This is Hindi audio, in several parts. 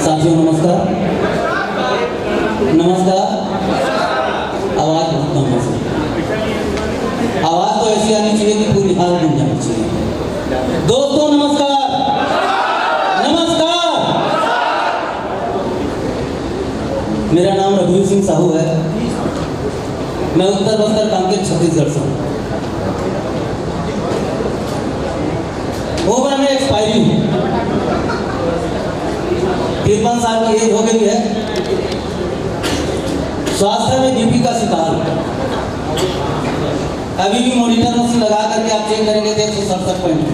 साथियों नमस्कार। नमस्कार। आवाज बहुत कम है। आवाज तो ऐसी आनी चाहिए कि पूरी हाल बन जानी चाहिए। दोस्तों नमस्कार। नमस्कार। मेरा नाम रघुवीर सिंह साहू है। मैं उत्तर बस्तर कांकेर छत्तीसगढ़ से हूँ। उम्र में एक्सपायरी हूँ। 53 साल की एज हो गई है। स्वास्थ्य में बीपी का शिकार हूँ। अभी भी मॉनिटर मशीन लगा करके आप चेक करेंगे तो 167 पॉइंट है।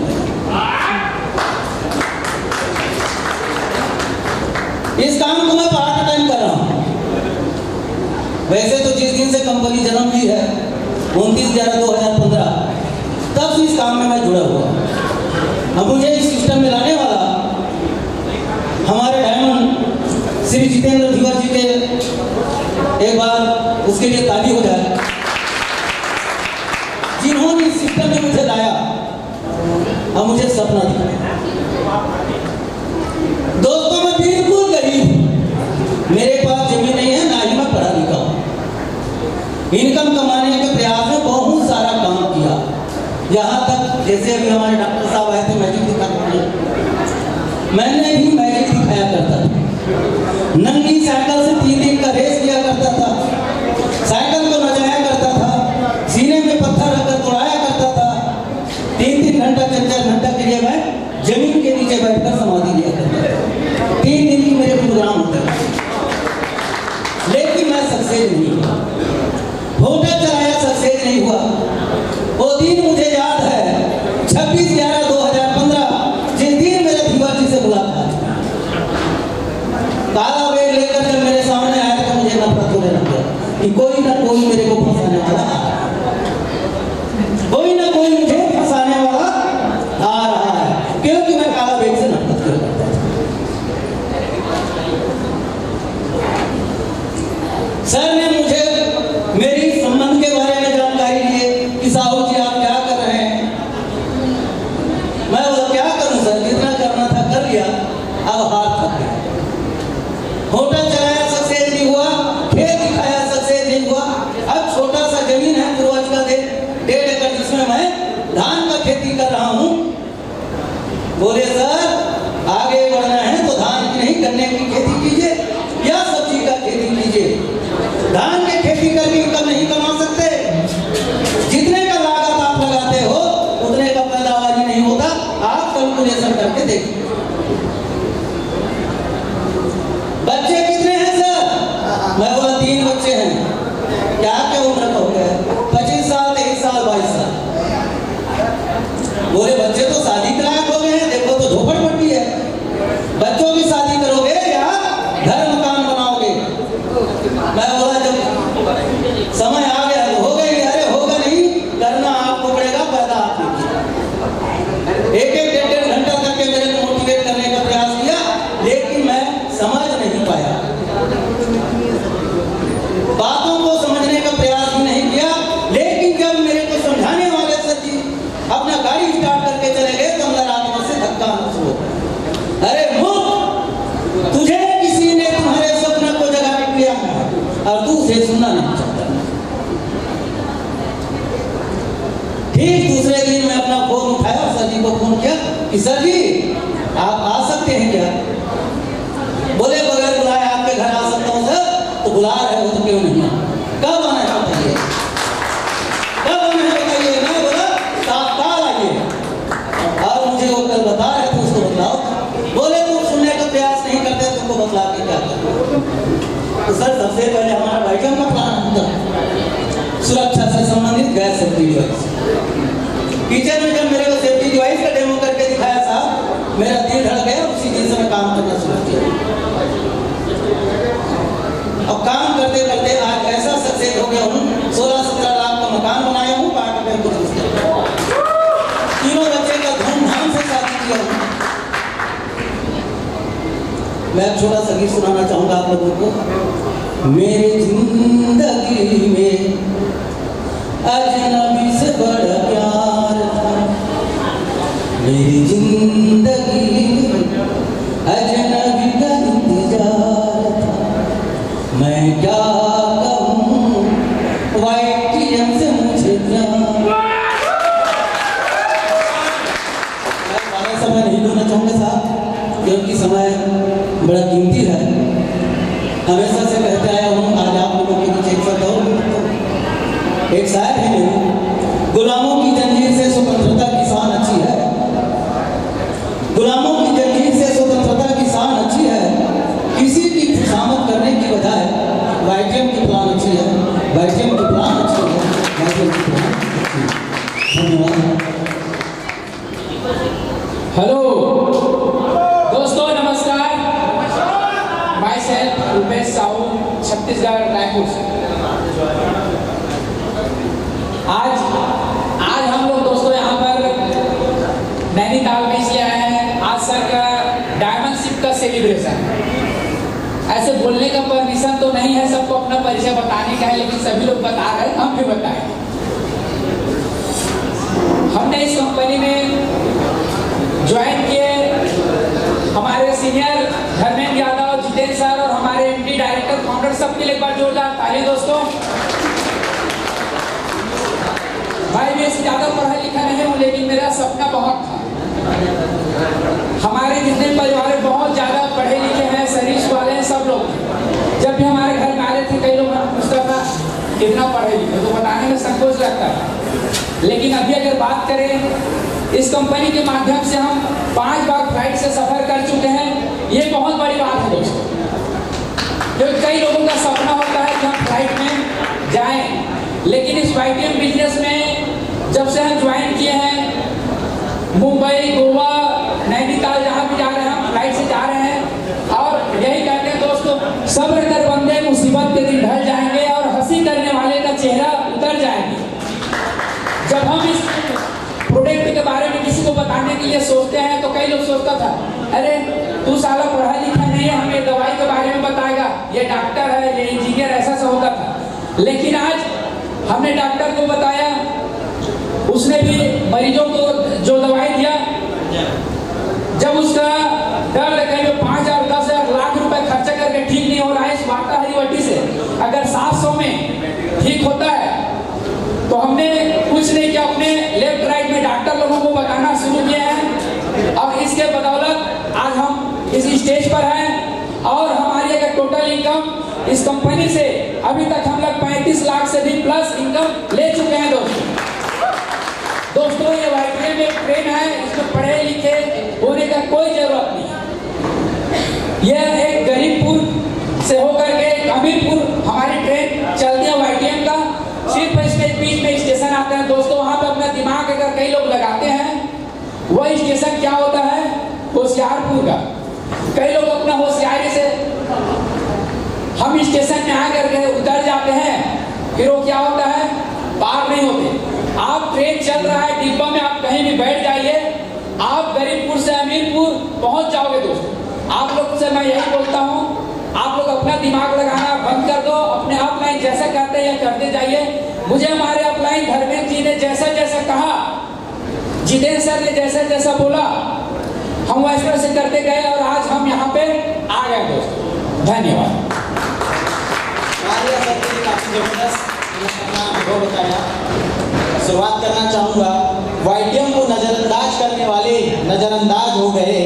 इस काम को मैं पार्ट टाइम कर रहा हूँ। वैसे तो जिस दिन से कंपनी जन्म ली है 29/11/2015 तब से इस काम में मैं जुड़ा हुआ। अब मुझे इस सिस्टम में लाने वाला हमारे डायमंड श्री जितेंद्र धीवर जी के एक बार उसके लिए ताली हो जाए, जिन्होंने इस सिस्टम में मुझे लाया और मुझे सपना दिखाया। दोस्तों मैं बिल्कुल गरीब हूं। मेरे पास जमीन नहीं है, ना ही मैं पढ़ा लिखा हूं। इनकम कमाने के प्रयास में बहुत सारा काम किया। यहाँ तक जैसे अभी हमारे डॉक्टर साहब आए थे मैजिक दिखाने, मैंने भी मैजिक दिखाया करता था। नंगी साइकिल से 3 दिन का रेस किया करता था। साइकिल को नचाया करता था, सीने में पत्थर रखकर दौड़ाया करता था। 3-3 घंटा 4-4 घंटा के लिए मैं जमीन के नीचे बैठकर समाधि लिया करता था। 3 दिन की मेरे प्रोग्राम होते थे, लेकिन मैं सक्सेस नहीं हुआ। होटल चलाया, सक्सेस नहीं हुआ। वो दिन मुझे याद है 26/11/2015 जिस दिन मेरे धीवर जी से मुलाकात। काला बैग लेकर जब मेरे सामने आया तो मुझे नफरत होने लग गया कि कोई ना कोई मेरे को फंसाने वाला आ रहा है, कोई ना कोई मुझे फंसाने वाला आ रहा है, क्योंकि मैं काला बैग से नफरत करता था। सर ने मुझे मेरी संबंध के बारे में जानकारी दी कि साहू जी आप क्या कर रहे हैं। मैं बोला क्या करूं सर, जितना करना था कर लिया, अब हाथ थक गया। होटल चलाया, सक्सेस नहीं हुआ। खेत दिखाया, सक्सेस नहीं हुआ। अब छोटा सा जमीन है पूर्वज का 1.5 एकड़, जिसमें मैं धान का खेती कर रहा हूं। बोले सर आगे बढ़ना है तो धान की नहीं, गन्ने की खेती कीजिए या सब्जी का खेती कीजिए। धान की खेती करके इनकम नहीं कमा सकते। जितने का लागत आप लगाते हो उतने का पैदावार ही नहीं होता। आप कैलकुलेशन करके देखिए। बच्चे कितने हैं सर? मैं बोला 3 बच्चे हैं। क्या क्या उम्र का हो गया? 25 साल, 23 साल, 22 साल। बोले बच्चे तो शादी के लायक हो गए हैं, देखो तो झोपड़पट्टी है। बच्चों की शादी करोगे या घर मकान बनाओगे? मैं बोला जब समय आ गया तो हो गई। अरे होगा नहीं, करना आपको पड़ेगा, पैदा आपको। 1-1, 1.5 घंटा तक के मेरे को मोटिवेट करने का प्रयास किया, लेकिन मैं समझ नहीं पाया। बातों को समझने का प्रयास भी नहीं किया। लेकिन जब मेरे को समझाने वाले सर जी अपना गाड़ी स्टार्ट करके चले गए तो अंदर आत्मा से धक्का शुरू। अरे मूर्ख, तुझे किसी ने तुम्हारे सपने को जगा के किया है और तू उसे सुनना नहीं चाहता। ठीक दूसरे दिन मैं अपना फोन उठाया और सर जी को फोन किया कि सर जी आप आ सकते हैं क्या? बोले बगैर बुलाए आपके घर आ सकता हूँ सर। तो बुला रहे हो तो क्यों नहीं? कब आना है बताइए, कब आना है बताइए। मैं बोला तत्काल आइए। और मुझे वो कल बता रहे थे उसको बतलाओ। बोले तुम सुनने का प्रयास नहीं करते, तुमको बतला के क्या करते? तो सर सबसे पहले हमारा बाइकन का प्लान होता है सुरक्षा से संबंधित गैस सेफ्टी डिवाइस। किचन में जब मेरे को सेफ्टी डिवाइस का डेमो करके दिखाया साहब, मेरा दिल धड़क गया। उसी दिन से मैं काम करना शुरू किया और काम करते करते आज ऐसा सक्सेस हो गया हूँ। 16-17 लाख का मकान बनाया हूँ, पार्ट टाइम बिजनेस करता हूँ। 3 बच्चे का धूमधाम से शादी किया हूँ। मैं छोटा सा गीत सुनाना चाहूंगा आप लोगों को। मेरी जिंदगी में अजनबी से बड़ा प्यार था। मेरी जिंदगी अजनबी का बड़ा कीमती है। हमेशा से कहते आया हूँ, आज आप लोगों के बीच एक शब्द और एक शायर है मेरी, गुलामों की जंजीर से स्वतंत्रता की शान अच्छी है, गुलामों की जंजीर से स्वतंत्रता की शान अच्छी है, किसी की खुशामद करने की बजाय वाईटीएम की प्लान अच्छी है, वाईटीएम की प्लान अच्छी है, वाईटीएम की प्लान अच्छी है। धन्यवाद। हेलो दोस्तों, नमस्कार। माई सेल्फ रुपेश साहू, छत्तीसगढ़ रायपुर से। आज हम लोग दोस्तों यहाँ पर नैनीताल में इसलिए आए हैं, आज सर का डायमंड शिप का सेलिब्रेशन। ऐसे बोलने का परमिशन तो नहीं है सबको अपना परिचय बताने का है, लेकिन सभी लोग बता रहे हैं, हम भी बताएंगे। हमने इस कंपनी में ज्वाइन किए, हमारे सीनियर धर्मेंद्र यादव, जितेंद्र सर और हमारे एमडी डायरेक्टर फाउंडर सबके लिए एक बार जोरदार ताली दोस्तों। भाई मैं इससे ज्यादा पढ़ा लिखा नहीं हूँ, लेकिन मेरा सपना बहुत था। हमारे जितने परिवार बहुत ज्यादा पढ़े लिखे हैं, सर्विस वाले हैं, सब लोग जब भी हमारे घर में आए थे, कई लोग पूछता था कितना पढ़े लिखे, तो बताने में संकोच लगता है। लेकिन अभी अगर बात करें, इस कंपनी के माध्यम से हम 5 बार फ्लाइट से सफर कर चुके हैं। ये बहुत बड़ी बात है दोस्तों, क्योंकि कई लोगों का सपना होता है कि हम फ्लाइट में जाएं, लेकिन इस वाईटीएम बिजनेस में जब से हम ज्वाइन किए हैं, मुंबई, गोवा, नैनीताल, जहाँ भी जा रहे हैं हम फ्लाइट से जा रहे हैं। और यही कहते हैं दोस्तों, सब्र कर बंदे, मुसीबत के दिन ढल जाएंगे और हंसी करने वाले का चेहरा उतर जाएंगे। जब हम इस प्रोडक्ट के बारे में किसी को बताने के लिए सोचते हैं तो कई लोग सोचता था, अरे तू साला पढ़ा लिखा नहीं है, हमें दवाई के बारे में बताएगा, ये डॉक्टर है, ये इंजीनियर, ऐसा सा होता था। लेकिन आज हमने डॉक्टर को बताया, उसने भी मरीजों को जो दवाई दिया, जब उसका दर्द कहीं 5,000, 10,000, लाख रुपए खर्चा करके ठीक नहीं हो रहा है इस वार्ता हरी से, अगर 700 में ठीक होता है, तो हमने कुछ नहीं किया, अपने लेफ्ट राइट में डॉक्टर लोगों को बताना शुरू किया है। और इसके बदौलत आज हम इस स्टेज पर हैं। और हमारी अगर टोटल इनकम इस कंपनी से अभी तक हम लोग 35 लाख से भी प्लस इनकम ले चुके हैं दोस्तों। ये वाईटीएम एक ट्रेन है, इसमें पढ़े लिखे होने का कोई जरूरत नहीं है। यह एक गरीबपुर से होकर के अमीरपुर हमारी ट्रेन चलती है वाईटीएम का। सिर्फ इसके बीच में स्टेशन आते हैं दोस्तों, वहां पर अपना दिमाग अगर कई लोग लगाते हैं, वह स्टेशन क्या होता है, होशियारपुर का। कई लोग अपना होशियारी से हम स्टेशन में आकर के उतर जाते हैं, फिर वो क्या होता है, पार नहीं होते। आप ट्रेन चल रहा है, डिब्बा में आप कहीं भी बैठ जाइए, आप गरीबपुर से अमीरपुर पहुंच जाओगे दोस्तों। आप लोग से मैं यही बोलता हूं, आप लोग अपना दिमाग लगाना बंद कर दो, अपने अपलाइन जैसा कहते हैं करते जाइए। मुझे हमारे अपलाइन धर्मेंद्र जी ने जैसा जैसा कहा, जितेंद्र सर ने जैसा जैसा बोला, हम वैसे से करते गए और आज हम यहाँ पे आ गए दोस्तों। धन्यवाद। शुरुआत करना चाहूँगा, वाईटीएम को नजरअंदाज करने वाले नजरअंदाज हो गए,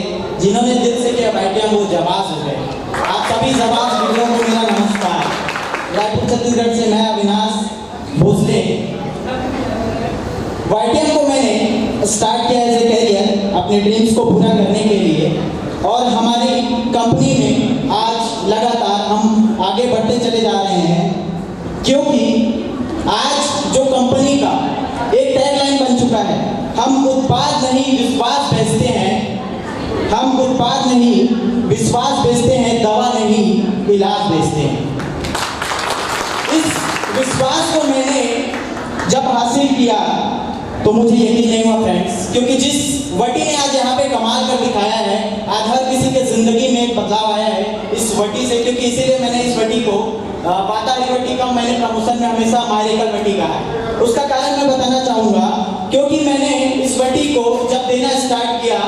जिन्होंने दिल से किया वाईटीएम वो जवाब हो गए। आप सभी जवाब वीडियो को मेरा नमस्कार। रायपुर छत्तीसगढ़ से मैं अविनाश भोसले। वाईटीएम को मैंने स्टार्ट किया एज ए कैरियर, अपने ड्रीम्स को पूरा करने के लिए। और हमारी कंपनी में आज लगातार हम आगे बढ़ते चले जा रहे हैं, क्योंकि आज जो कंपनी का एक टैगलाइन बन चुका है, हम उत्पाद नहीं विश्वास बेचते हैं, हम उत्पाद नहीं विश्वास बेचते हैं, दवा नहीं इलाज बेचते हैं। इस विश्वास को मैंने जब हासिल किया तो मुझे यकीन नहीं हुआ फ्रेंड्स, क्योंकि जिस वटी ने आज यहाँ पे कमाल कर दिखाया है, आज हर किसी के जिंदगी में एक बदलाव आया है इस वटी से। क्योंकि इसीलिए मैंने इस वटी को पाताली वटी का मैंने प्रमोशन में हमेशा मायरेकल वटी कहा है। उसका कारण मैं बताना चाहूँगा, क्योंकि मैंने इस वटी को जब देना स्टार्ट किया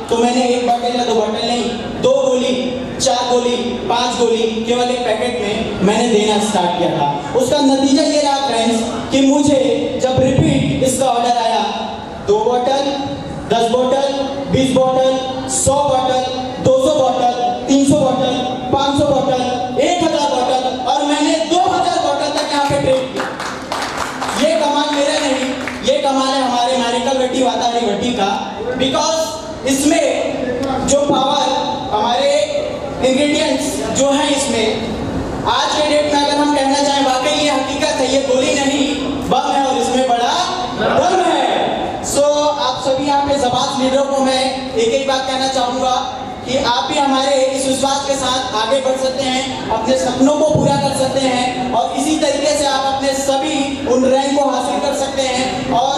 तो मैंने एक बॉटल या 2 बॉटल नहीं, 2 गोली, 4 गोली, 5 गोली केवल एक पैकेट में मैंने देना स्टार्ट किया था। उसका नतीजा ये रहा फ्रेंड्स कि मुझे जब रिपीट इसका ऑर्डर आया, 2 bottle, 10 bottle, 20 bottle, 100 bottle, 200 bottle, 300 bottle, because इसमें जो पावर हमारे इंग्रेडिएंट्स जो हैं इसमें आज के डेट में अगर हम कहना चाहें वाकई ये हकीकत है, ये गोली नहीं बम है और इसमें बड़ा दम है। सो आप सभी यहाँ पे ज़बात लीडरों को मैं एक ही बात कहना चाहूँगा कि आप भी हमारे इस विश्वास के साथ आगे बढ़ सकते हैं, अपने सपनों को पूरा कर सकते हैं और इसी तरीके से आप अपने सभी उन रैंक को हासिल कर सकते हैं। और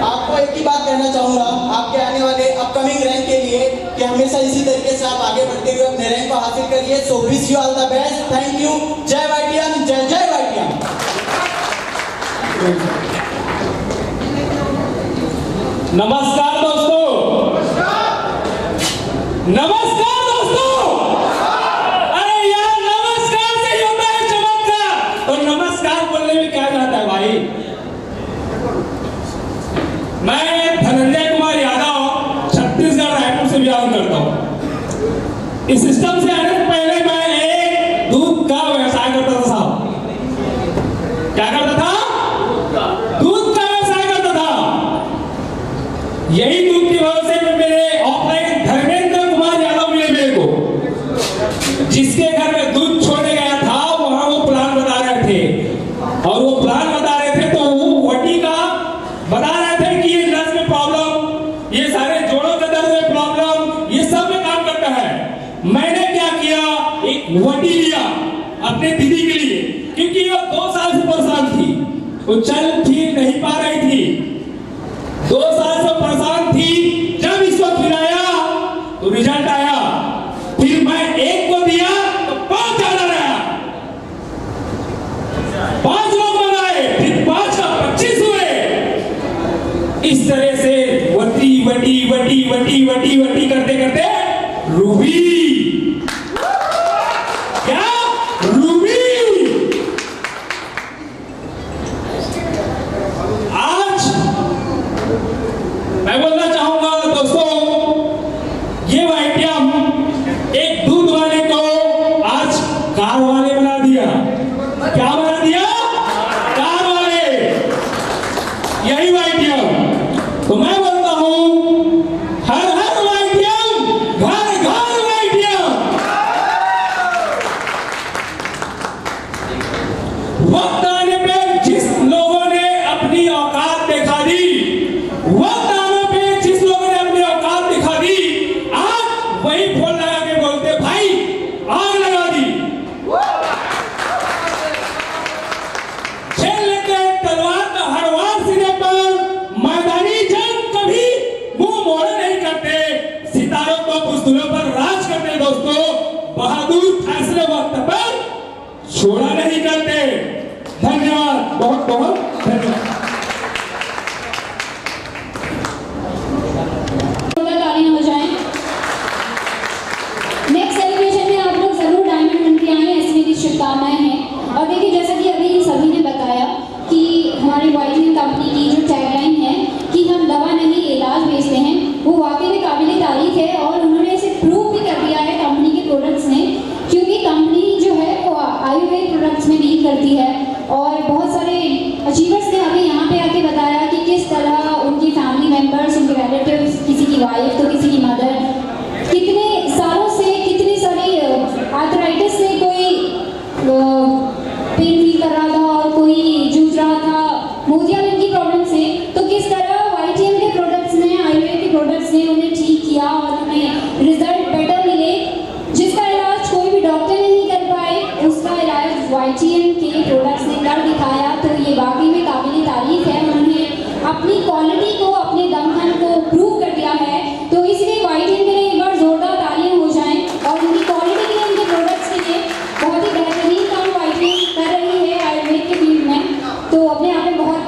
आपको एक ही बात कहना चाहूँगा आपके आने वाले अपकमिंग रैंक के लिए कि हमेशा इसी तरीके से आप आगे बढ़ते हुए अपने रैंक को हासिल करिए। So wish you all the best, thank you. जय वाईटीएम, जय जय वाईटीएम। नमस्कार दोस्तों, नमस्कार दोस्तों। अरे यार नमस्कार से ही होता है चमत्कार, और नमस्कार बोलने में क्या जाता है भाई। मैं धनंजय कुमार यादव छत्तीसगढ़ रायपुर से बिलोंग करता हूँ। इस सिस्टम से आने से पहले मैं एक दूध का व्यवसाय करता था साहब। क्या करता था? दूध का व्यवसाय करता था। यही दूध की वजह से मेरे ऑफलाइन धर्मेंद्र कुमार यादव मिले मेरे को, जिसके घर में दूध छोड़ने गया था। वहां वो प्लान बता रहे थे, और वो प्लान बता रहे थे तो वो वटी का बता रहे थे कि ये नस में प्रॉब्लम, ये सारे जोड़ों के दर्द में प्रॉब्लम, ये सब में काम करता है। मैंने क्या किया, एक वटी लिया अपने दीदी के लिए, क्योंकि वो 2 साल से परेशान थी, वो चल फिर नहीं पा रही थी, 2 साल से परेशान थी। जब इसको खिलाया तो रिजल्ट आया। फिर मैं एक को दिया तो 5 ज्यादा रहा, 5 लोग बनाए, फिर 5 का 25 हुए। इस तरह से वटी वटी वटी वटी वटी वटी करते करते रूबी, क्या रूबी। आज मैं बोलना चाहूंगा दोस्तों, ये वाईटीएम एक दूध वाले को आज कार वाले बना दिया। क्या बना दिया? कार वाले। यही वाईटीएम। तो मैं बोलता हूं हर हर वाईटीएम, घर घर वाईटीएम। वक्त आने पे जिस लोगों ने अपनी औकात दिखा दी, वक्त आने पे जिस लोगों ने अपनी औकात दिखा दी, आज वही फोन लगा के बोलते भाई आग लगा दी। खेल लेते हैं तलवार का हर वार सिरे पर, मैदानी जंग कभी मुंह मोड़े नहीं करते, सितारों को बुज़दिलों पर राज करते दोस्तों, बहादुर फैसले वक्त पर छोड़ा नहीं करते। धन्यवाद, बहुत बहुत धन्यवाद। तालियां हो जाएं। नेक्स्ट सेलिब्रेशन में आप लोग जरूर डायमंड बन के आए, इसमें की शुभकामनाएं हैं। और देखिए जैसा कि अभी सभी ने बताया कि हमारी वाईटीएम कंपनी की जो टैगलाइन है कि हम दवा नहीं इलाज बेचते हैं, वो वाकई में काबिल तारीफ है। और उन्होंने इसे प्रूव भी कर दिया है कंपनी के प्रोडक्ट्स ने, क्योंकि कंपनी जो है वो आयुर्वेद प्रोडक्ट्स में डील करती है। और बहुत सारे अचीवर्स ने अभी यहाँ पे आके बताया कि किस तरह उनकी फैमिली मेम्बर्स, उनके रिलेटिव्स, किसी की वाइफ तो किसी की मदर, कितने सालों से कितनी सारी आर्थराइटिस से कोई पेन फील कर रहा था और कोई जूझ रहा था मोतियाबिंद की प्रॉब्लम से, तो किस तरह वाईटीएम के प्रोडक्ट्स ने, आयुर्वेद के प्रोडक्ट्स ने उन्हें ठीक किया और उन्हें रिजल्ट बेटर मिले। जिसका इलाज कोई भी डॉक्टर नहीं कर पाए, उसका इलाज वाईटीएम के प्रोडक्ट्स ने कर दिखाया। तो ये वाकई में काबिल तारीफ है। उन्होंने अपनी क्वालिटी को, अपने दमखम को प्रूव कर दिया है। तो इसलिए वाईटीएम के लिए एक बार जोरदार तालियां हो जाएं। और उनकी क्वालिटी के लिए, उनके प्रोडक्ट्स के लिए बहुत ही बेहतरीन काम वाईटीएम कर रही है आयुर्वेद के फील्ड में। तो अपने आप में बहुत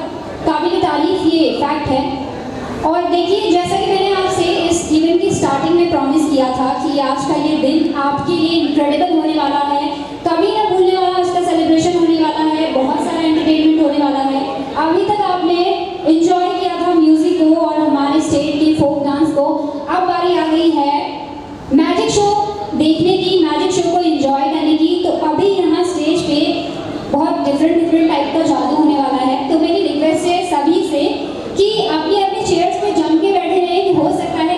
काबिल तारीफ ये फैक्ट है। और देखिए जैसा कि मैंने आपसे इस इवेंट की स्टार्टिंग में प्रॉमिस किया था कि आज का ये दिन आपके लिए इनक्रेडिबल होने वाला है, कभी ना भूलने वाला आज का सेलिब्रेशन होने वाला है, बहुत सारा एंटरटेनमेंट होने वाला है। अभी तक आपने एंजॉय किया था म्यूजिक को और हमारे स्टेट के फोक डांस को, अब बारी आ गई है मैजिक शो देखने की, मैजिक शो को एंजॉय करने की। तो अभी यहाँ स्टेज पे बहुत डिफरेंट टाइप का जादू होने वाला है। तो मेरी रिक्वेस्ट है सभी से कि अपनी अपनी चेयर्स पे जम के बैठे रहें। हो सकता है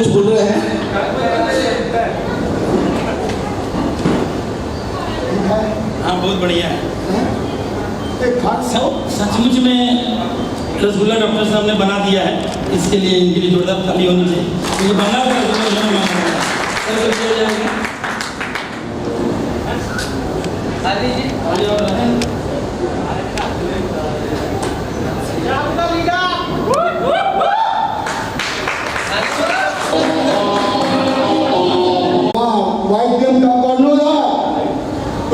कुछ बोल रहे हैं? हाँ बहुत बढ़िया है। एक खान सचमुच में रसगुल्ला डॉक्टर साहब ने बना दिया है, इसके लिए इनके लिए जोरदार ताली होनी चाहिए। ये बना था रसगुल्ला उन्होंने बना दिया। सर कर दिया जाएगा। वाइट का कॉर्नो था,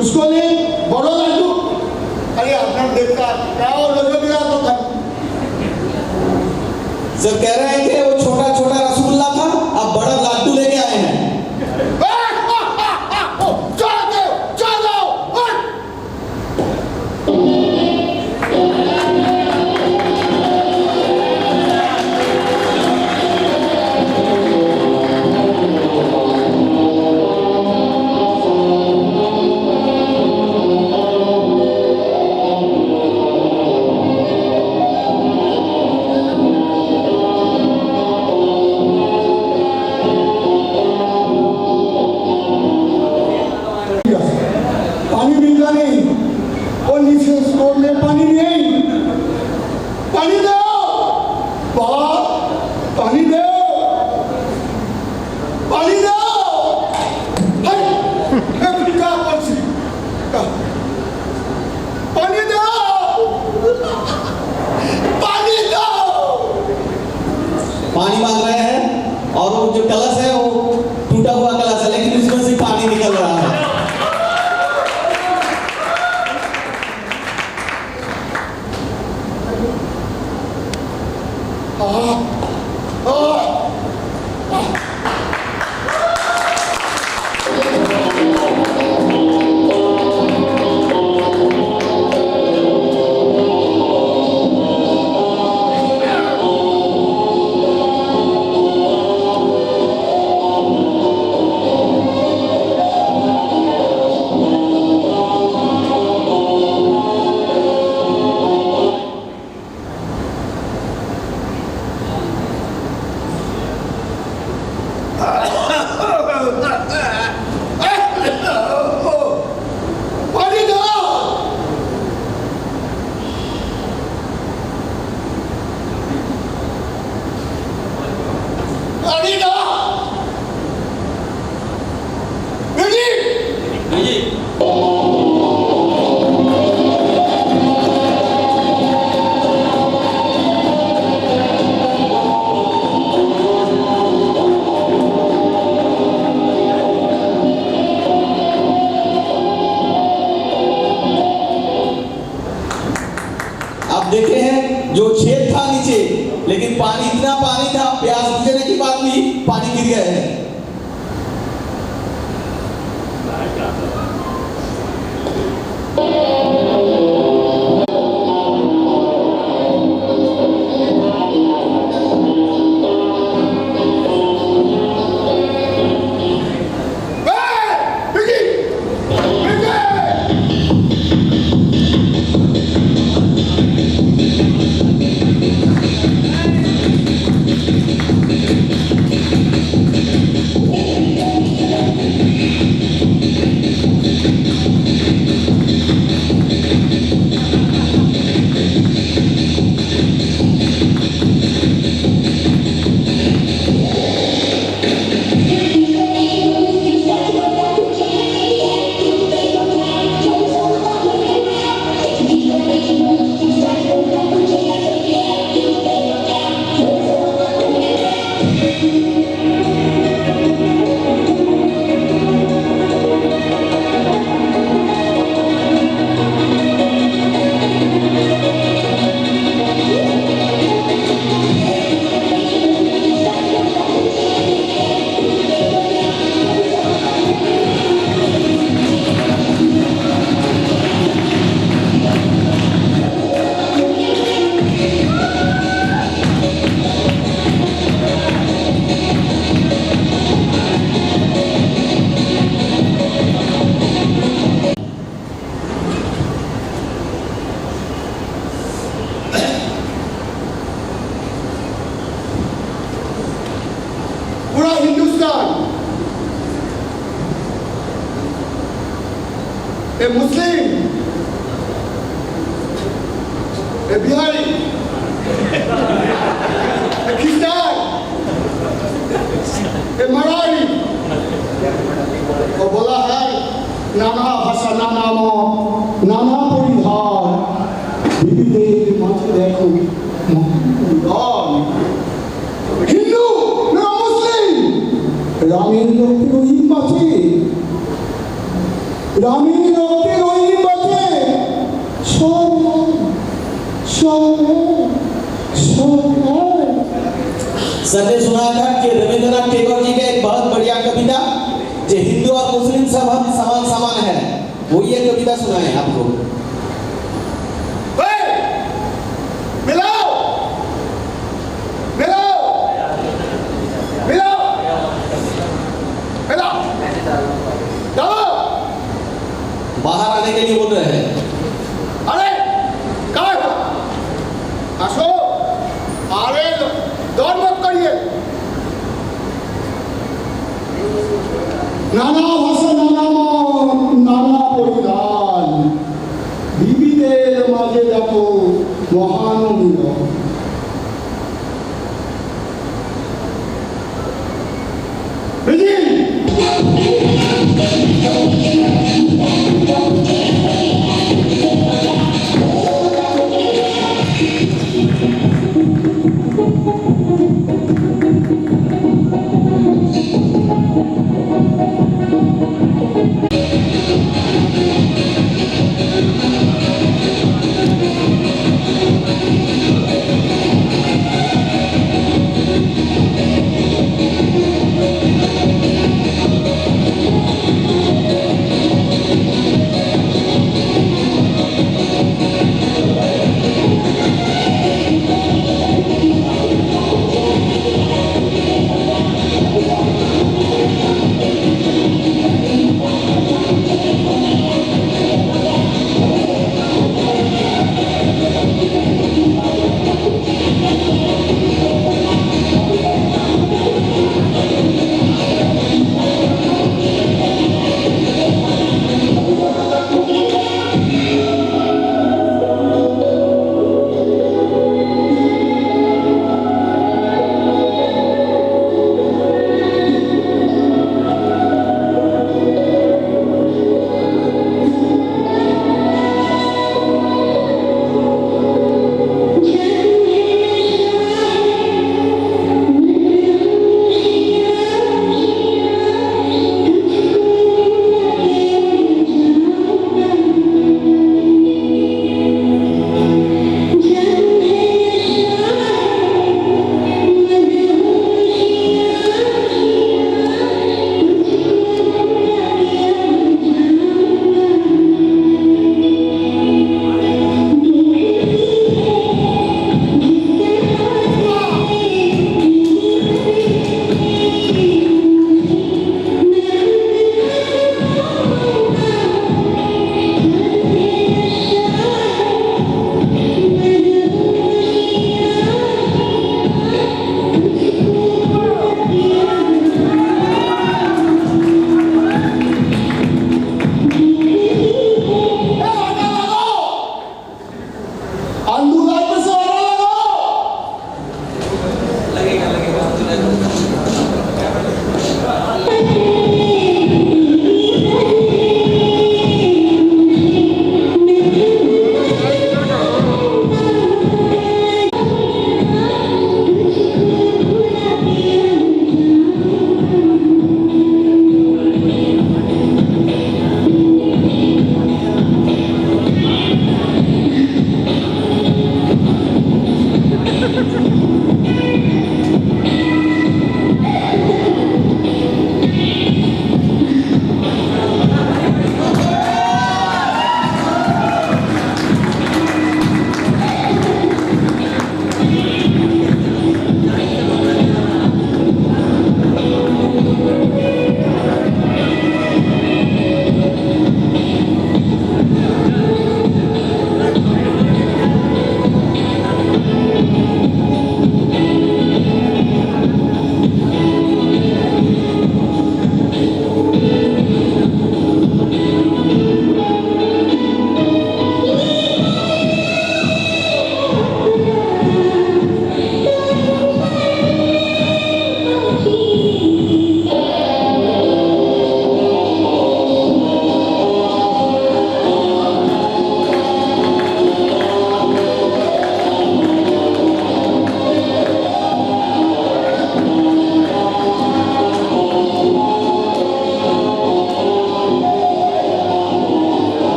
उसको ले बड़ो लाडू। अरे अपना देखता क्या और लोगों भी तो था। सर कह रहे हैं कि वो छोटा छोटा रसगुल्ला था, अब बड़ा लाडू लेके आए हैं। पानी मिलता नहीं, और नीचे स्टोर में पानी नहीं। पानी दो बहुत, पानी दो, पानी दो। हाय, क्या पंछी पानी दो, पानी दो। पानी मांग रहे हैं और वो जो कलश है वो टूटा हुआ कलश है, लेकिन उसमें से पानी निकल रहा है। आप देखे हैं जो छेद था नीचे, लेकिन पानी इतना पानी था, प्यास बुझने के बाद भी पानी गिर गए हैं। ए मुस्लिम, ए बिहारी, ए ख्रिस्टान, ए मराठी, वो बोला है नाना भाषा नाना मत नाना परिधान विविधेर माঝে দেখো মহান হিন্দু না মুসলিম রামের রক্তে রহিম আছে রামের রক্তে রহিম আছে সব সব সব सर ने सुना था कि रविंद्रनाथ टैगोर जी का एक बहुत बढ़िया कविता जो हिंदू और मुस्लिम सब हम समान समान है, वो ये कविता सुनाए आपको। मिलाओ मिलाओ मिलाओ मिलाओ जाओ बाहर आने के लिए बोल रहे हैं। अरे कहाँ हो? आसो अरे दौड़ मत करिए नाना भाषा नाना मत नाना परिधान বিবিধের মাঝে দেখো মহান মিলন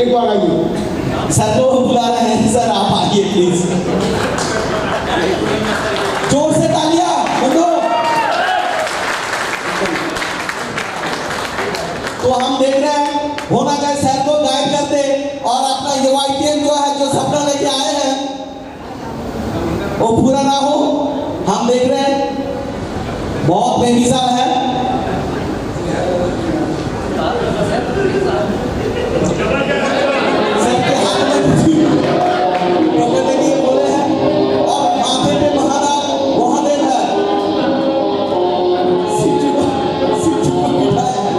एक बार आइए। सर को बुला रहे हैं, सर आप आइए प्लीज। जोर से तालियां बंदो। तो हम देख रहे हैं होना चाहिए सर को गाइड करते और अपना युवा टीम जो है, जो सपना लेके आए हैं वो पूरा ना हो। हम देख रहे हैं बहुत बेमिसाल है। सबके हाथ में पकड़ने के लिए बोले हैं और माथे पे महादेव है। सीटी पर बिठाया है।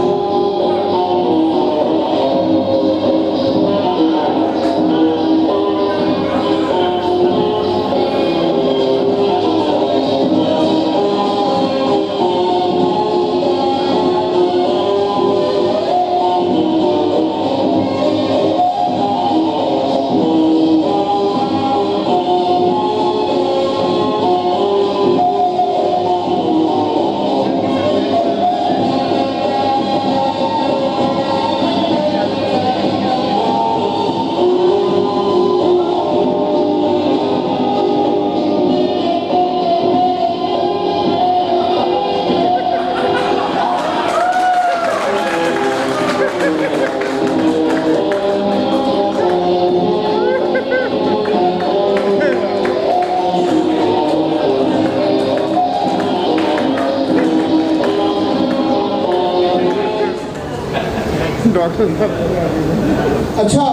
अच्छा,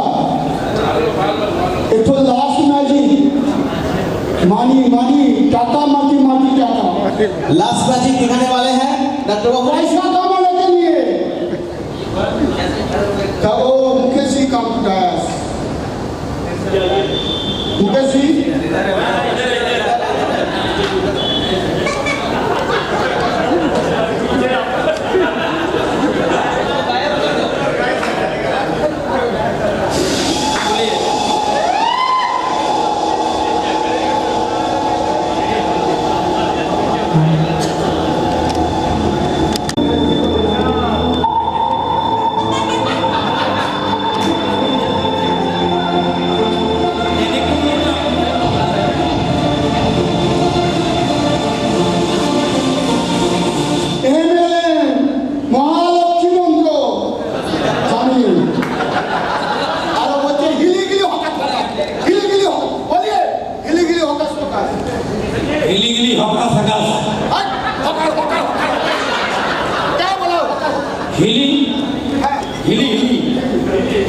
एक तो लास्ट मैच ही मानी टाटा माटी टाटा लास्ट मैजिक दिखाने वाले हैं डॉक्टर बाबू। पैसा कमाने के लिए तो वो मुकेश जी काम उठाया। मुकेश जी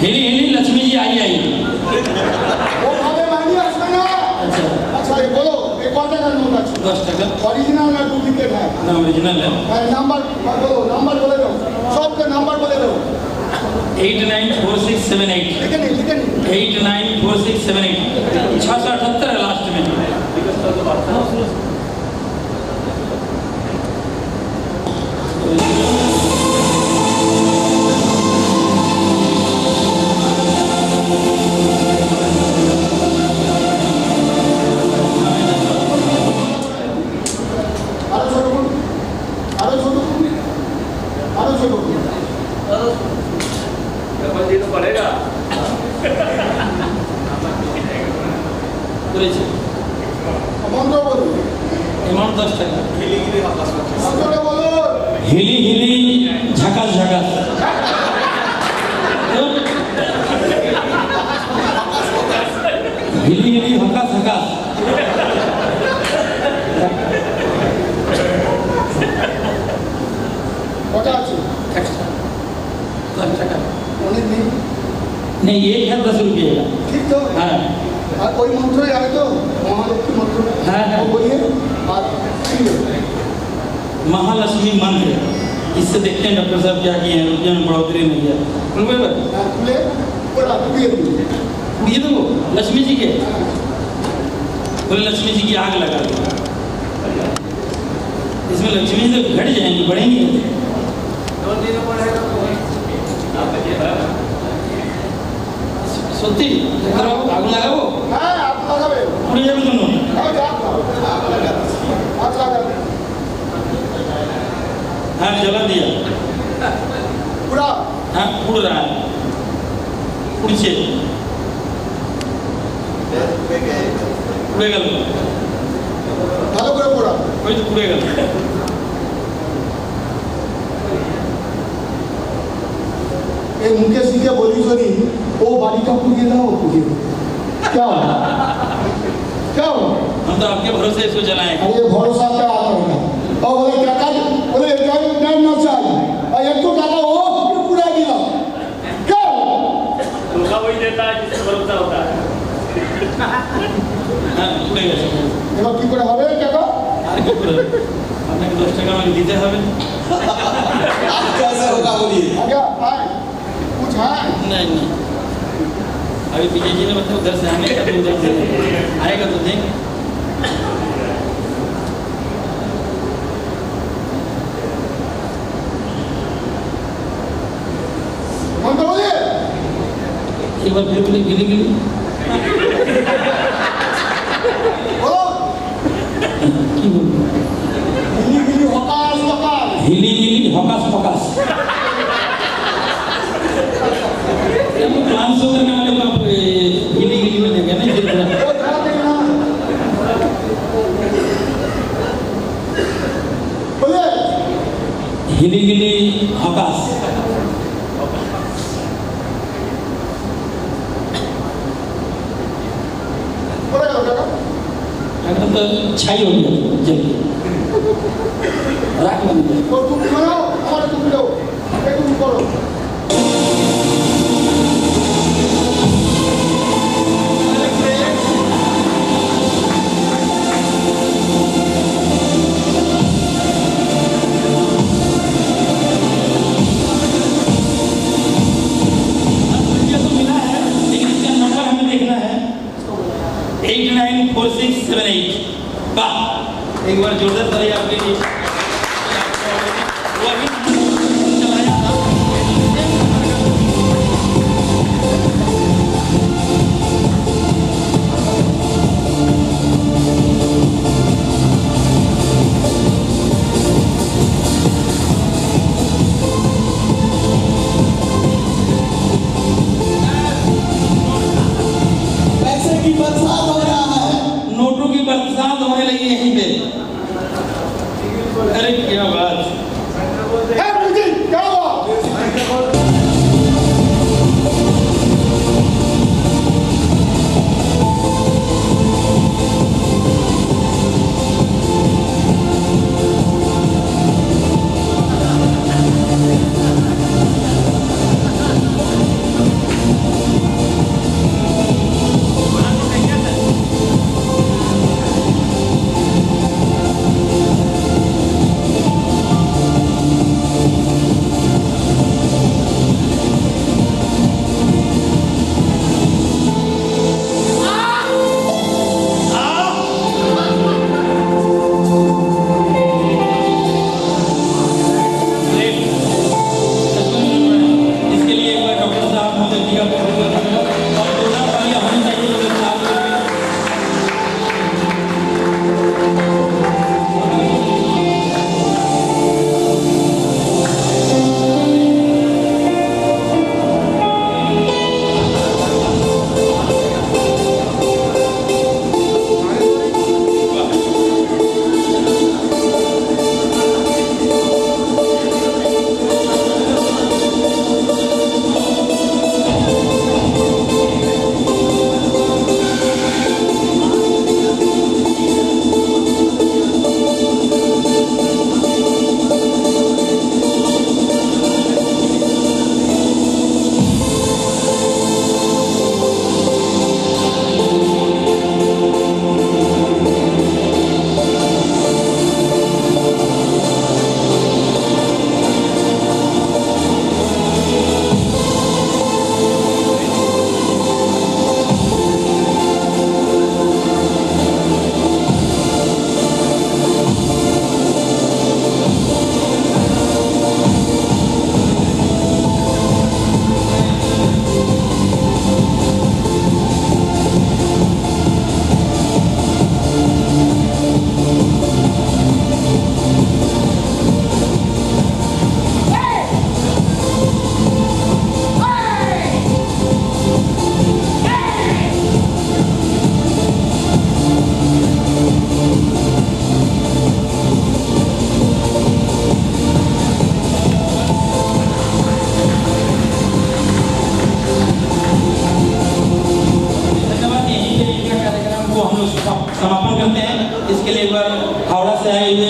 हिली लक्ष्मी जी आई अच्छा ये बोलो एक कौन सा नोट है? 10 टका ओरिजिनल ना डुप्लीकेट है? ना ओरिजिनल है। नंबर बोलो, नंबर बोले दो, सबके नंबर बोले दो। 894678 ठीक है नहीं 894678 678 है लास्ट में। अमाउंट 10 टका। हिली झकास हिली हकास नहीं एक है 10 रुपये का। ठीक तो हाँ कोई मंत्र आए तो महालक्ष्मी मंत्र हाँ बोलिए। महालक्ष्मी मंत्र, इससे देखते हैं डॉक्टर साहब क्या किए हैं, रुपये में बढ़ोतरी नहीं है। ये तो लक्ष्मी जी के बोले लक्ष्मी जी की आग लगा दो, इसमें लक्ष्मी जी तो घट जाएंगी, बढ़ेंगी। सत्ती आग लगाओ उड़ी जाए दोनों। हाँ जला दिया पूरा हाँ उड़ रहा है। पीछे पूरे गल ভালো করে পড়া कोई तो पूरे गल এই মুখে শিখে বলি যদি ও বাড়িটা পুড়িয়ে দাও পুড়িয়ে দাও क्या हुआ क्या हुआ हम तो आपके भरोसे इसको चलाएं अरे भरोसा क्या आता है और बोले क्या कर बोले टाइम ना चाहिए और एक तो टाका हो पूरा दिया क्या धोखा वही देता है जिससे भरोसा होता है हाँ पूरे गल এবার কি করে হবে টাকা আর কি করে আপনাকে 10 টাকা আমাকে দিতে হবে अब कैसे होगा बोलिए आगे आए कुछ है नहीं नहीं अभी विजय जी ने बताया उधर से आने का तो उधर से आएगा तो देंगे मन तो बोलिए एक बार फिर बोले गिली गिली बोलो की बोल गिली गिली हकास हकास हिली हिली हकास पकास हम 500 करने वाले को आप हिली हिली में देंगे ना इधर वो ध्यान देना बोलिए हिली हिली हकास बोलेगा टाका अगर तो छाई हो गया जल्दी राख बन गया तो तुम बनाओ हमारे तुम लो एक तुम करो ये तो मिला है लेकिन इसका नंबर हमें देखना है 894678 वाह एक बार जोरदार ताली आपके लिए वो अभी चलाया था पैसे की बरसात हो रहा है नोटों की बरसात होने लगी यहीं पे अरे क्या बात ए मुझे क्या हुआ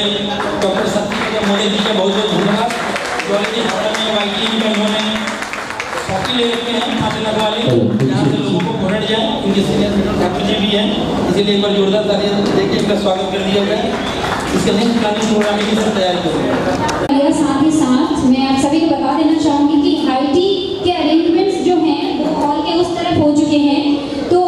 हमारे डॉक्टर सत्यप्रकाश मोदी जी का बहुत बहुत धन्यवाद। ज्वालाजी हावड़ा में वाईटी में उन्होंने साथी ले रखे हैं 5 लाख वाले, जहाँ से लोगों को पकड़ जाए। इनके सीनियर डॉक्टर जी भी हैं, इसीलिए एक बार जोरदार तालियां देके इनका स्वागत कर दिया जाए। इसका नेक्स्ट प्लानिंग प्रोग्राम की सब तैयारी करेंगे। साथ ही साथ मैं आप सभी को बता देना चाहूंगी कि आईटी के अरेंजमेंट्स जो हैं वो हॉल के उस तरफ हो चुके हैं, तो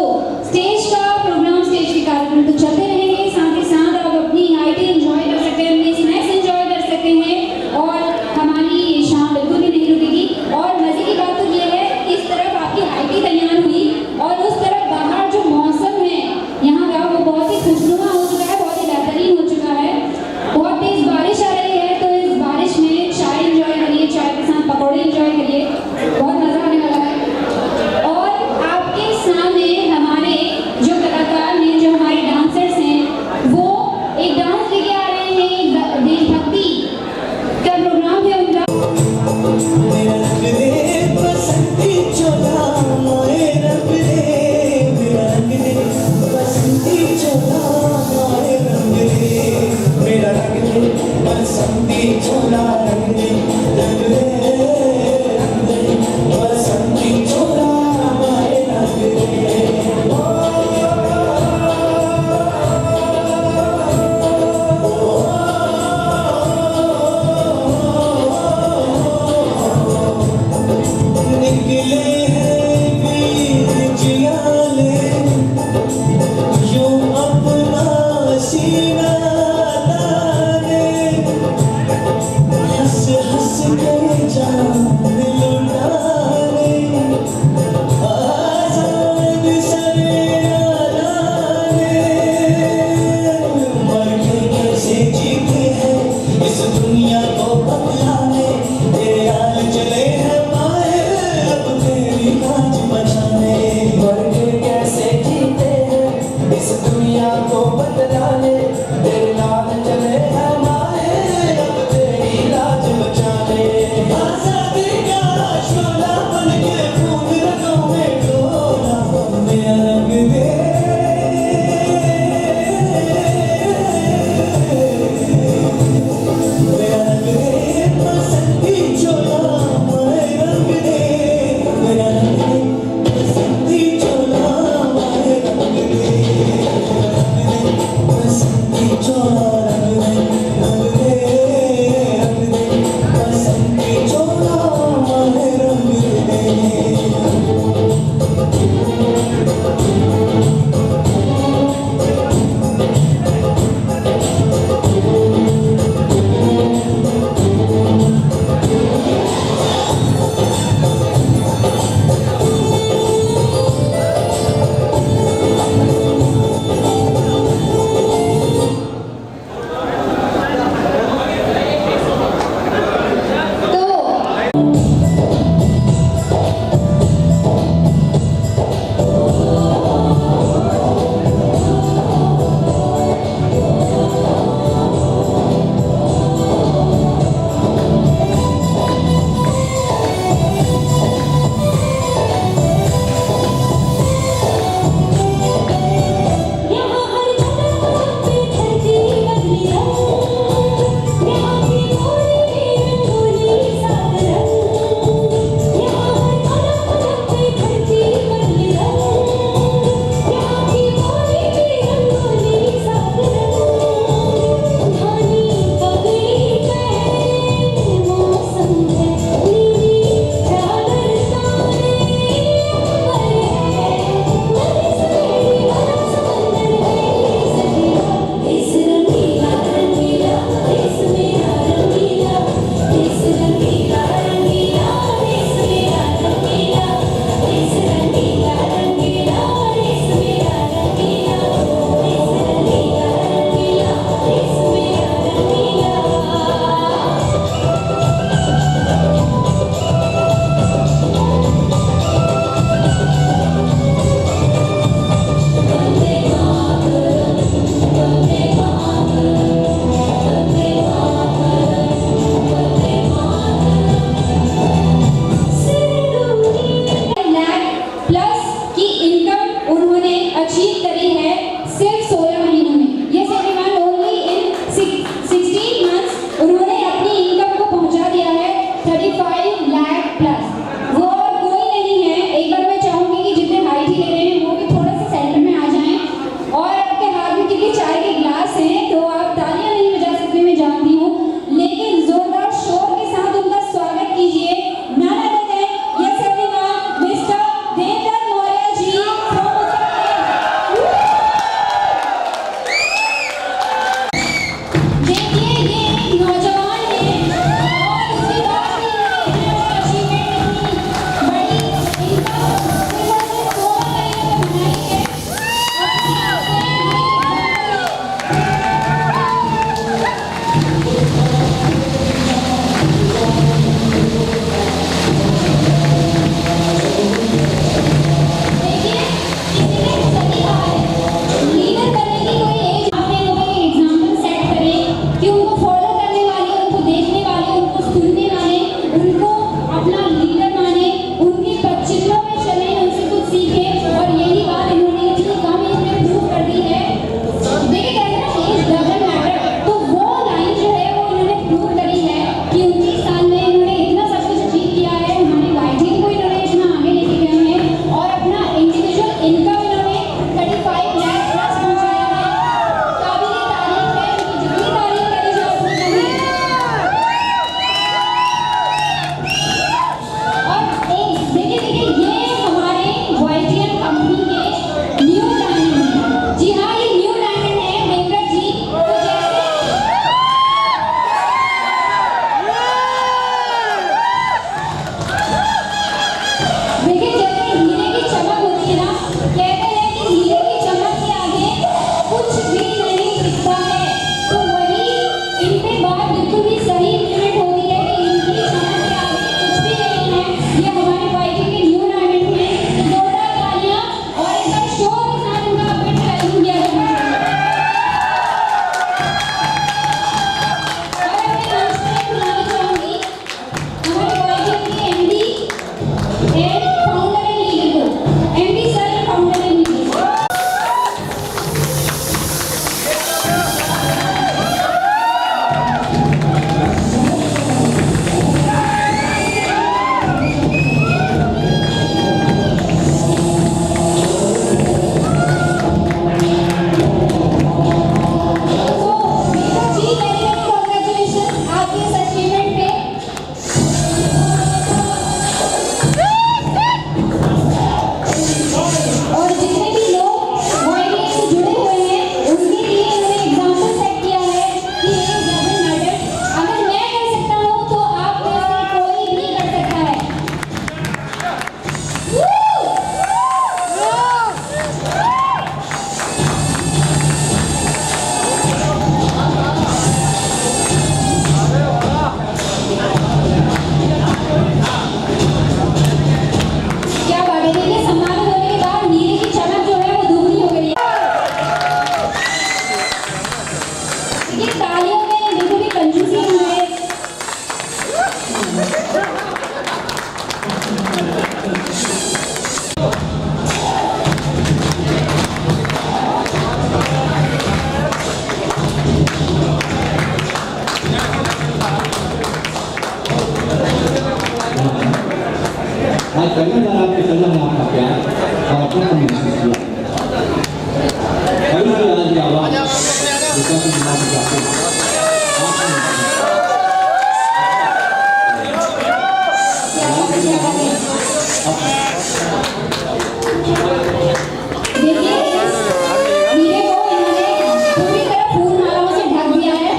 स्टेज का प्रोग्राम, स्टेज के कार्यक्रम तो चलते रहेंगे, साथ ही साथ आप अपनी आईटी एंजॉय कर सकते हैं, अपने स्नैक्स एंजॉय कर सकते हैं और हमारी शाम बिल्कुल भी नहीं रुकेगी। और मजे की बात तो ये है, इस तरफ आपकी आईटी तैयार हुई और उस तरफ बाहर जो मौसम है यहाँ का वो बहुत ही खुशनुमा हो चुका है, बहुत ही बेहतरीन हो चुका है। बहुत तेज बारिश आ रही है, तो इस बारिश में चाय एंजॉय करिए, चाय के साथ पकौड़े एंजॉय करिए। उन्होंने अपनी इनकम को पहुंचा दिया है 35 लाख प्लस। वो और कोई नहीं है। एक बार मैं चाहूंगी कि जितने हाइट ही ले रहे हैं वो भी थोड़ा सा सेंटर में आ जाएं और आपके हाथ में क्योंकि चाय के ग्लास हैं तो आप तालियां नहीं बजा सकते, मैं जानती हूँ, लेकिन जोरदार शोर के साथ उनका स्वागत कीजिए। none other than yes everyone, Mr. Devdutt Maurya ji from Uttar Pradesh। देखिए ये एक नौजवान है और उसकी बात भी है, अचीवमेंट इतनी बड़ी, इनका सिर्फ 16 महीने में बनाई है देखिए किसी ने सही कहा है, लीडर बनने की कोई एज आपने लोगों के एग्जाम्पल सेट करें कि उनको फॉलो करने वाले, उनको देखने वाले, उनको सुनने वाले, उनको अपना लीडर माने, उनके चित्रों में चले, उनसे कुछ सीखे। और यही बात इन्होंने इतनी कम एज में प्रूव कर दी है। देखिए कहते हैं ना एज डजंट मैटर, तो वो लाइन जो है वो इन्होंने प्रूव करी है कि 19 साल में इन्होंने इतना सब कुछ अचीव किया है। हमारे वाइटिंग को इन्होंने इतना आगे लेके गए हैं और अपना इंडिविजुअल इनकम इन्होंने 35 लाख प्लस पहुंचाया है। काबिल तारीफ है, उनकी जितनी तारीफ करी जाए उतनी कम है। और एक देखिए ये हमारे वाइटियन कंपनी के न्यू डायमंड है। जी हाँ, ये न्यू डायमंड है देवदत्त जी। तो देखिए जैसे हीरे की चमक होती है ना, कहते हैं कि हीरे की चमक के आगे कुछ भी नहीं दिखता है। तो वही इन पे बात बिल्कुल भी सही इम्प्लीमेंट होती है कि इनकी चमक के आगे कुछ भी नहीं है। ये हमारे वाइटिंग के न्यू डायमंड में जोरदार तालियां और एक बार शोर के साथ इनका अपडेट वेलकम किया जाना चाहिए। और मैं मंच पर बुलाना चाहूंगी हमारे वाइटिंग के MD and founder and leader को, MD sir and founder and leader. तो Devdutt ji very very congratulation आपके इस अचीवमेंट पे। और जितने भी लोग वाइटिंग से जुड़े हुए हैं उनके लिए इन्होंने एग्जाम्पल सेट किया है कि एज डजंट मैटर। अगर मैं कर सकता हूँ तो आप में से कोई भी कर सकता है। क्या बात है, देखिए सम्मानित होने के बाद हीरे की चमक जो है वो दुगनी हो गई है। देखिए तालियों में बिल्कुल भी कंजूसी नहीं है। आज करने वाला आपके सल्लम में आपका प्यार और अपना को महसूस किया। कभी भी आज की आवाज़ जिसका कि दिमाग में जाते हैं। देखिए इस हीरे को इन्होंने पूरी तरह फूल मालाओं से ढक दिया है।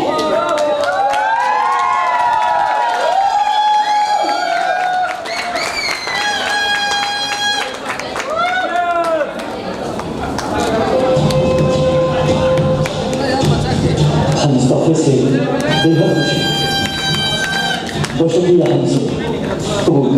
हम इस तोहफे से बेहद खुश हैं। वो शुक्रिया हमसे कबूल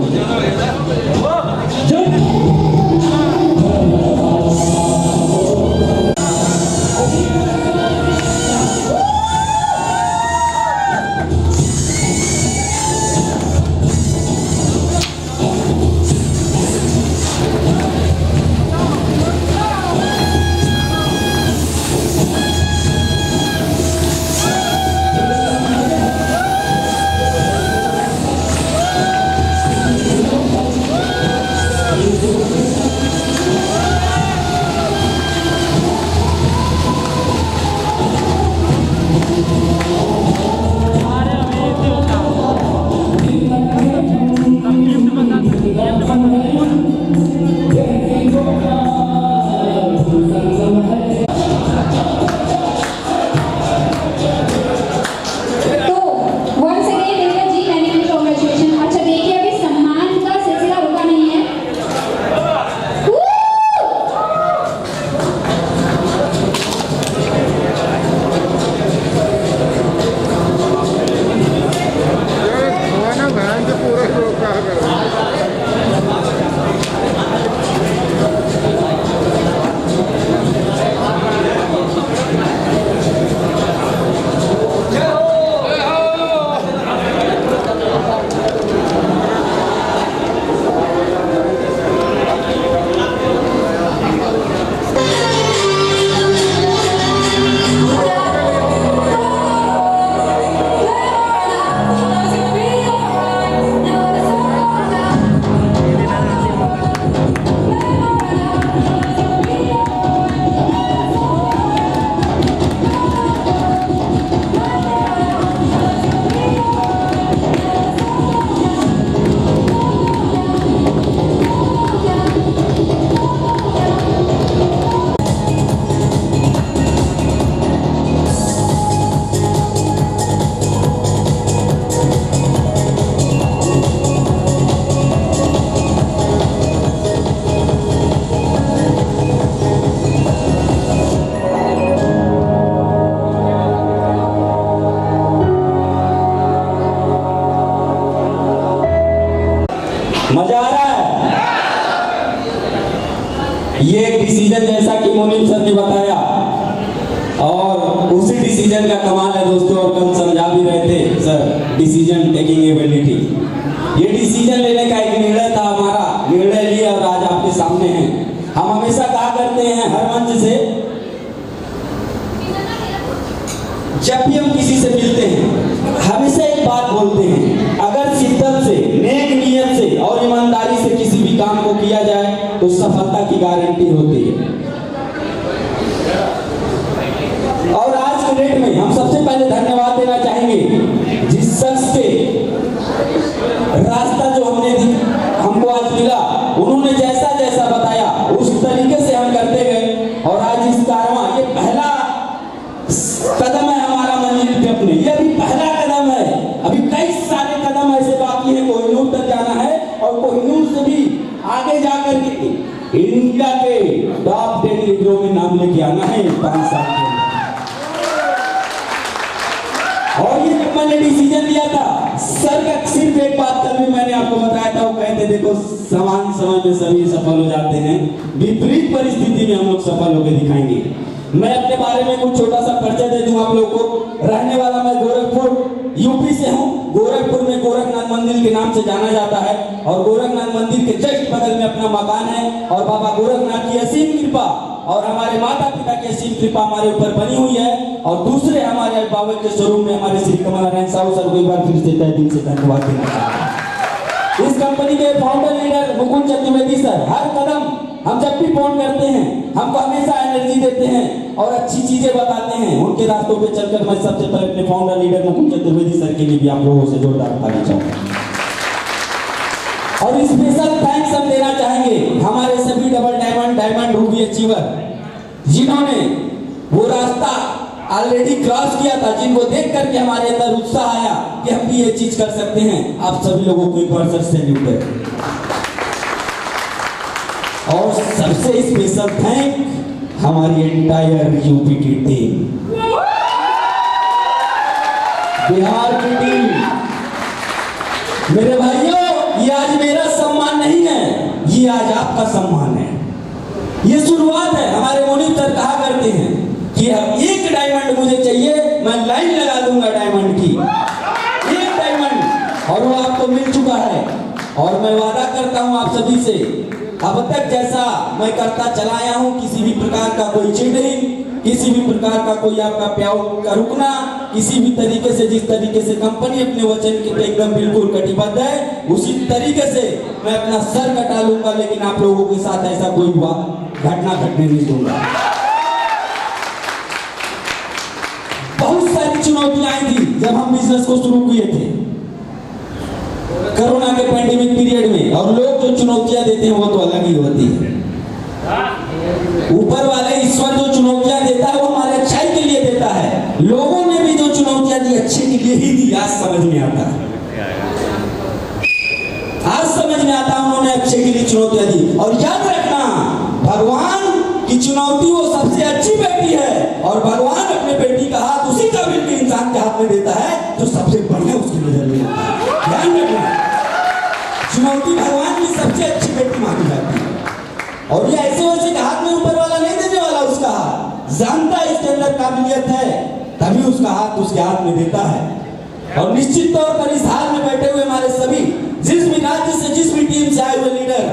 मजा आ रहा है? ये एक डिसीजन जैसा कि मुनीम सर ने बताया, और उसी डिसीजन का कमाल है दोस्तों। और कल समझा भी रहे थे सर, डिसीजन टेकिंग एबिलिटी। ये डिसीजन लेने का एक निर्णय था हमारा, निर्णय लिया और आज आपके सामने है। हम हमेशा कहा करते हैं हर मंच से, जब भी हम किसी से मिलते हैं हमेशा एक बात बोलते हैं, अगर शिद्दत से, नेक नियत से और ईमानदारी से किसी भी काम को किया जाए तो सफलता की गारंटी होती है। और आज के डेट में हम सबसे पहले धन्यवाद देना चाहेंगे जिस शख्स के रास्ता जो हमको आज मिला, उन्होंने जैसा जैसा बताया उस तरीके से हम करते गए। और आज इस कारवां, ये पहला कदम है हमारा मंजिल पे अपने, ये अभी पहला कदम है। अभी कई सारे कदम ऐसे बाकी हैं, कोहिनूर तक जाना है और कोहिनूर से भी आगे जाकर के इंडिया के टॉप 10 लीडरों में नाम लेके आना है 5 साल के। और ये जब मैंने डिसीजन लिया था सर का, सिर्फ एक बात कल भी मैंने आपको बताया था, वो कहते देखो समान समय में सभी सफल हो जाते हैं, विपरीत परिस्थिति में हम लोग सफल होकर दिखाएंगे। मैं अपने बारे में कुछ छोटा सा परिचय दे दूं आप लोगों को। रहने वाला मैं गोरखपुर यूपी से हूं। गोरखपुर में गोरखनाथ मंदिर के नाम से जाना जाता है और गोरखनाथ मंदिर के जस्ट बगल में अपना मकान है। और बाबा गोरखनाथ की असीम कृपा और हमारे माता पिता की असीम कृपा हमारे ऊपर बनी हुई है। और दूसरे हमारे अभिभावक के शोरूम में हमारे श्री कमल नारायण साहू सर को एक बार फिर से तहे दिल से धन्यवाद देना चाहता हूं। इस कंपनी के founder leader Mukund Chaturvedi sir, हर कदम हम जब भी फोन करते हैं हमको हमेशा एनर्जी देते हैं और अच्छी चीजें बताते हैं। उनके रास्तों पे चलकर मैं सबसे पहले अपने founder leader Mukund Chaturvedi sir के लिए भी आप लोगों से जोरदार ताली चाहूंगा। और स्पेशल थैंक्स हम देना चाहेंगे हमारे सभी डबल डायमंड रूबी अचीवर, जिन्होंने वो रास्ता ऑलरेडी क्रॉस किया था, जिनको देख करके हमारे अंदर उत्साह आया कि हम भी ये चीज कर सकते हैं। आप सभी लोगों को एक बार सर सैल्यूट है। और सबसे स्पेशल थैंक हमारी एंटायर यूपी की टीम, बिहार की टीम। मेरे भाइयों, ये आज मेरा सम्मान नहीं है, ये आज आपका सम्मान है। ये शुरुआत है। हमारे मुनीम सर कहा करते हैं कि अब 1 डायमंड मुझे चाहिए, मैं लाइन लगा दूंगा डायमंड की, 1 डायमंड। और वो आपको मिल चुका है। और मैं वादा करता हूं आप सभी से, अब तक जैसा मैं करता चला आया हूं, किसी भी प्रकार का कोई चिढ़िंग, किसी भी प्रकार का कोई आपका प्याव का रुकना, किसी भी तरीके से, जिस तरीके से कंपनी अपने वचन के एकदम बिल्कुल कटिबद्ध है, उसी तरीके से मैं अपना सर कटा लूंगा। लेकिन आप लोगों के साथ ऐसा कोई घटना घटने नहीं दूंगा। बहुत सारी चुनौतियां आई थी जब हम बिजनेस को शुरू किए थे कोरोना के पैंडेमिक पीरियड में। और लोग जो चुनौतियां देते हैं वो तो अलग ही होती है। ऊपर वाले ईश्वर जो चुनौतियां देता है वो हमारे अच्छाई के लिए देता है। लोगों ने भी जो चुनौतियां दी अच्छे के लिए ही दी। आज समझ में आता है, आज समझ में आता है उन्होंने अच्छे के लिए चुनौतियां दी। और याद रखना, भगवान की चुनौती वो सबसे अच्छी बेटी है। और भगवान अपने बेटी का हाथ उसी काबिल के इंसान के हाथ में देता है जो सबसे बढ़िया उसकी नजर में आता है। ध्यान रखना, चुनौती भगवान की सबसे अच्छी बेटी मानी जाती है। और ये ऐसे वैसे हाथ में ऊपर वाला नहीं देने वाला, उसका हाथ जानता है इसके अंदर काबिलियत है, तभी उसका हाथ उसके हाथ में देता है। और निश्चित तौर पर इस हाल में बैठे हुए हमारे सभी, जिस भी राज्य से, जिस भी टीम से आए हुए लीडर,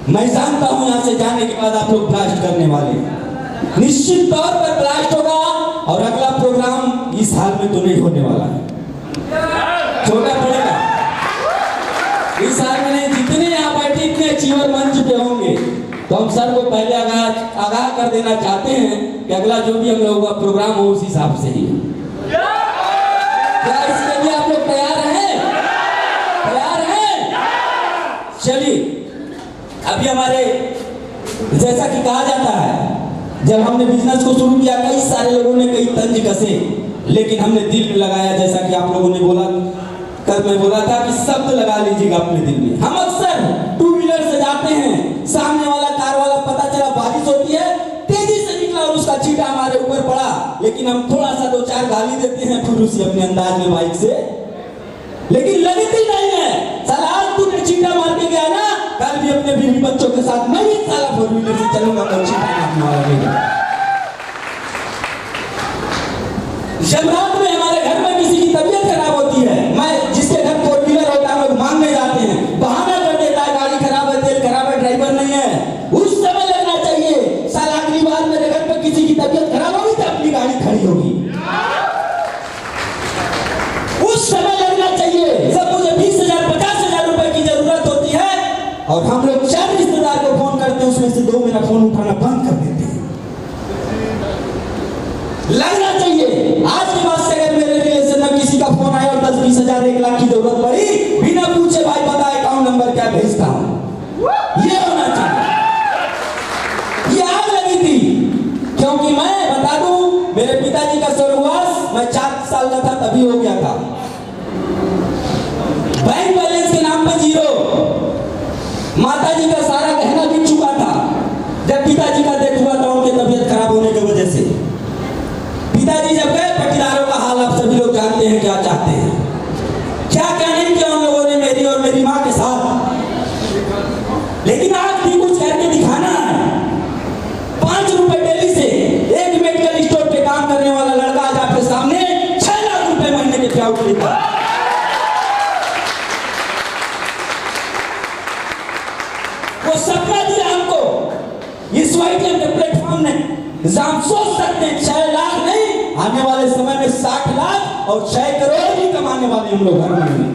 मैं जानता हूं यहां से जाने के बाद आप लोग ब्लास्ट करने वाले, निश्चित तौर पर ब्लास्ट होगा। और अगला प्रोग्राम इस हाल में तो नहीं होने वाला है, छोटा पड़ेगा। इस हाल में नहीं, जितने यहाँ बैठे इतने अचीवर मंच पे होंगे, तो हम सर को पहले आगाह कर देना चाहते हैं कि अगला जो भी हम लोगों का प्रोग्राम हो उस हिसाब से ही। क्या इसके लिए आप लोग तैयार हैं? तैयार हैं? चलिए, अभी हमारे जैसा कि कहा जाता है, जब हमने बिजनेस को शुरू किया कई सारे लोगों ने कई तंज कसे, लेकिन हमने दिल लगाया। जैसा कि आप लोगों ने बोला, कल मैं बोला था कि शब्द लगा लीजिएगा अपने दिल में। हम अक्सर 2 व्हीलर से जाते हैं, सामने वाला कार वाला पता चला बारिश होती है, तेजी से निकला और उसका छींटा हमारे ऊपर पड़ा, लेकिन हम थोड़ा सा 2-4 गाली देते हैं, फिर उसी अपने अंदाज में बाइक से लेकिन लगती नहीं है। साला आज तूने चीटा मार के गया ना, कल भी अपने बीवी बच्चों के साथ मैं ही साला 4 व्हीलर से चलूंगा तो चीटा मारने वाला नहीं। जब रात में हमारे घर में किसी की तबीयत खराब होती है, मैं जिसके घर 4 व्हीलर होता है लोग मांगने जाते हैं, बहाना कर देता है गाड़ी खराब है, तेल खराब है, ड्राइवर नहीं है। उस समय लगना चाहिए साला अगली बार मेरे घर पे किसी की तबीयत खराब होगी तो अपनी गाड़ी खड़ी होगी, उस समय लगना चाहिए। सब मुझे 20,000 50,000 रुपए की जरूरत होती है और हम लोग 4 रिश्तेदार को फोन करते हैं, उसमें से 2 मेरा फोन उठाना बंद कर देते हैं। लगना चाहिए आज के बाद से अगर मेरे रिलेशन में किसी का फोन आया और 10-20 हजार 1 लाख की जरूरत पड़ी, बिना पूछे भाई पता अकाउंट नंबर क्या भेजता हूं, ये होना चाहिए। ये आग लगी थी क्योंकि मैं बता दूं मेरे पिताजी का स्वर्गवास मैं 4 साल का था तभी हो गया था। बैंक बैलेंस के नाम पे 0, माताजी का सारा गहना बिक चुका था जब पिताजी का डेथ हुआ था उनकी तबीयत खराब होने की वजह से। पिताजी जब गए, पटीदारों का हाल आप सभी लोग जानते हैं क्या चाहते हैं, क्या क्या नहीं किया उन लोगों ने मेरी और मेरी माँ के साथ। लेकिन आज भी कुछ करके दिखाना है। 5 रुपए डेली से एक मेडिकल स्टोर पे काम करने वाला लड़का आज आपके सामने 6 लाख रुपए महीने के पे आउट लेता है। वो सपना दिया हमको इस वाईटीएम के प्लेटफॉर्म ने। हम सोच सकते हैं 6 लाख नहीं, आने वाले समय में 60 लाख और 6 करोड़ भी कमाने वाले हम लोग हर महीने।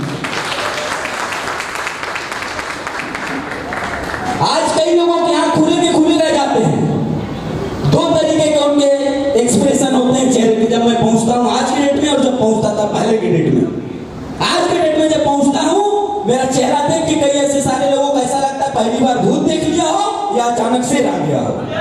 आज कई लोगों के यहाँ खुले के खुले रह जाते हैं। 2 तरीके के उनके एक्सप्रेशन होते हैं चेहरे पे जब मैं पहुंचता हूँ आज के डेट में और जब पहुंचता था पहले के डेट में। आज के डेट में जब पहुंचता हूँ मेरा चेहरा देख के कई ऐसे सारे लोगों को ऐसा लगता है पहली बार भूत देख लिया हो या अचानक से आ गया हो।